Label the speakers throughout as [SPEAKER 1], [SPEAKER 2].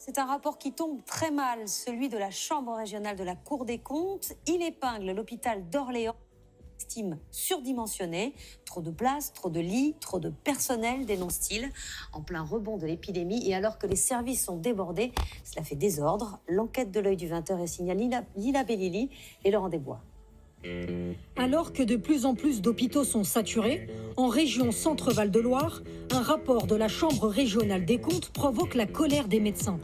[SPEAKER 1] C'est un rapport qui tombe très mal, celui de la Chambre régionale de la Cour des comptes. Il épingle l'hôpital d'Orléans, estime surdimensionné. Trop de places, trop de lits, trop de personnel, dénonce-t-il. En plein rebond de l'épidémie et alors que les services sont débordés, cela fait désordre. L'enquête de l'œil du 20h est signalée Lila Bellili et Laurent Desbois.
[SPEAKER 2] Alors que de plus en plus d'hôpitaux sont saturés, en région Centre-Val de Loire, un rapport de la Chambre régionale des comptes provoque la colère des médecins.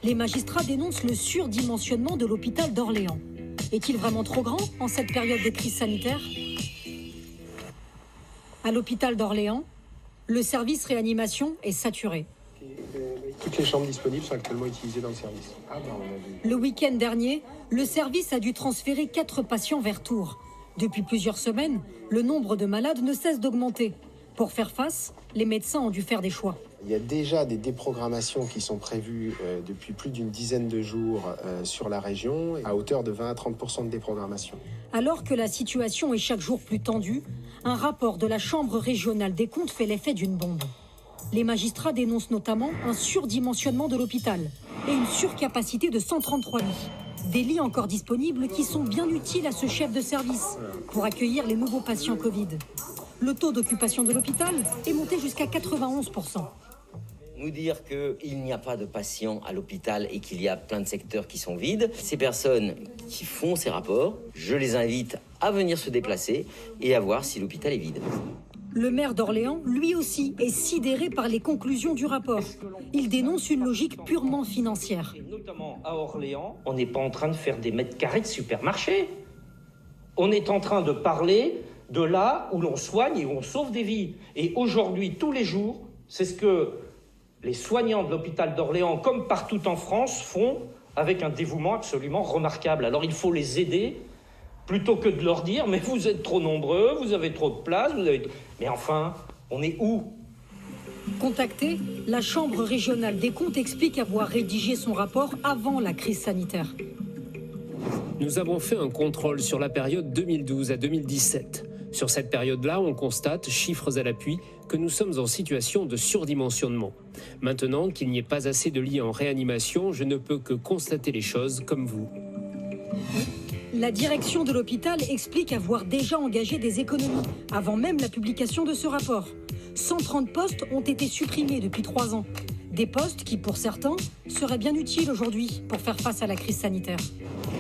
[SPEAKER 2] Les magistrats dénoncent le surdimensionnement de l'hôpital d'Orléans. Est-il vraiment trop grand en cette période de crise sanitaire? À l'hôpital d'Orléans, le service réanimation est saturé.
[SPEAKER 3] Toutes les chambres disponibles sont actuellement utilisées dans le service.
[SPEAKER 2] Le week-end dernier, le service a dû transférer 4 patients vers Tours. Depuis plusieurs semaines, le nombre de malades ne cesse d'augmenter. Pour faire face, les médecins ont dû faire des choix.
[SPEAKER 3] Il y a déjà des déprogrammations qui sont prévues depuis plus d'une dizaine de jours sur la région, à hauteur de 20 à 30% de déprogrammation.
[SPEAKER 2] Alors que la situation est chaque jour plus tendue, un rapport de la Chambre régionale des comptes fait l'effet d'une bombe. Les magistrats dénoncent notamment un surdimensionnement de l'hôpital et une surcapacité de 133 lits. Des lits encore disponibles qui sont bien utiles à ce chef de service pour accueillir les nouveaux patients Covid. Le taux d'occupation de l'hôpital est monté jusqu'à 91%.
[SPEAKER 4] Nous dire qu'il n'y a pas de patients à l'hôpital et qu'il y a plein de secteurs qui sont vides. Ces personnes qui font ces rapports, je les invite à venir se déplacer et à voir si l'hôpital est vide.
[SPEAKER 2] Le maire d'Orléans, lui aussi, est sidéré par les conclusions du rapport. Il dénonce une logique purement financière.
[SPEAKER 5] Et notamment à Orléans, on n'est pas en train de faire des mètres carrés de supermarché. On est en train de parler de là où l'on soigne et où on sauve des vies. Et aujourd'hui, tous les jours, c'est ce que les soignants de l'hôpital d'Orléans, comme partout en France, font avec un dévouement absolument remarquable. Alors il faut les aider, plutôt que de leur dire « mais vous êtes trop nombreux, vous avez trop de place, vous avez... » Mais enfin, on est où?
[SPEAKER 2] Contactée, la Chambre régionale des comptes explique avoir rédigé son rapport avant la crise sanitaire.
[SPEAKER 6] Nous avons fait un contrôle sur la période 2012 à 2017. Sur cette période-là, on constate, chiffres à l'appui, que nous sommes en situation de surdimensionnement. Maintenant qu'il n'y ait pas assez de lits en réanimation, je ne peux que constater les choses comme vous.
[SPEAKER 2] La direction de l'hôpital explique avoir déjà engagé des économies, avant même la publication de ce rapport. 130 postes ont été supprimés depuis 3 ans. Des postes qui, pour certains, seraient bien utiles aujourd'hui pour faire face à la crise sanitaire.